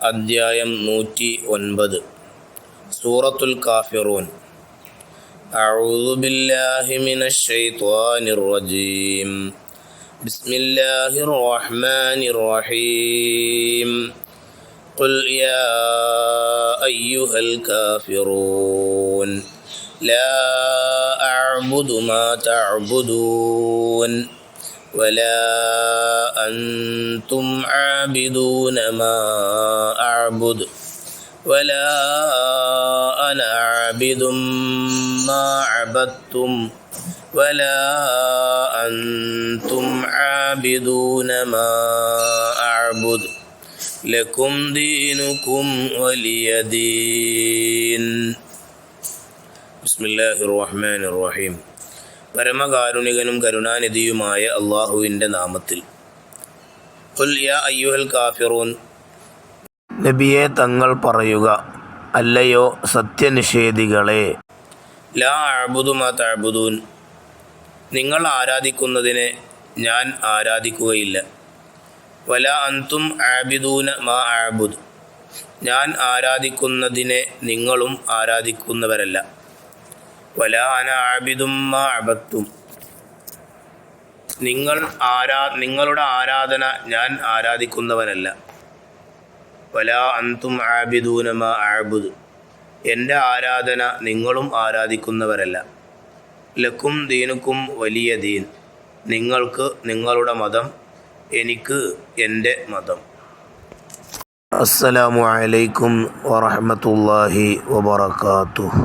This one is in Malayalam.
അദ്ധ്യായം 109 സൂറത്തുൽ കാഫിറൂൻ. അഊദു ബില്ലാഹി മിനശ് ശൈത്വാനിർ റജീം. ബിസ്മില്ലാഹിർ റഹ്മാനിർ റഹീം. ഖുൽ യാ അയ്യുഹൽ കാഫിറൂൻ ലാ അഅ്ബുദു മാ തഅ്ബുദൂൻ ولا أنتم عابدون ما أعبد ولا أنا عابد ما عبدتم ولا أنتم عابدون ما أعبد لكم دينكم ولي دين. بسم الله الرحمن الرحيم. പരമകാരുണികനും കരുണാനിധിയുമായ അള്ളാഹുവിൻ്റെ നാമത്തിൽ. ഖുൽ യാ അയ്യുഹൽ കാഫിറൂൻ, നബിയെ തങ്ങൾ പറയുക, അല്ലയോ സത്യനിഷേധികളെ, ലാ അഅ്ബുദു മാ തഅ്ബുദൂൻ, നിങ്ങൾ ആരാധിക്കുന്നതിനെ ഞാൻ ആരാധിക്കുകയില്ല. വലാ അൻതും ആബിദൂന മാ അഅ്ബുദ്, ഞാൻ ആരാധിക്കുന്നതിനെ നിങ്ങളും ആരാധിക്കുന്നവരല്ല. വലാ അന ആബിദും മാ അബദ്തും, നിങ്ങളുടെ ആരാധന ഞാൻ ആരാധിക്കുന്നവനല്ല. വലാ അൻതും ആബിദൂന മാ അഅ്ബുദ്, എൻ്റെ ആരാധന നിങ്ങളും ആരാധിക്കുന്നവരല്ല. ലക്കും ദീനുക്കും വലിയ ദീൻ, നിങ്ങൾക്ക് നിങ്ങളുടെ മതം, എനിക്ക് എൻ്റെ മതം. അസ്സലാമു അലൈക്കും വറഹ്മത്തുള്ളാഹി വബറകാതുഹു.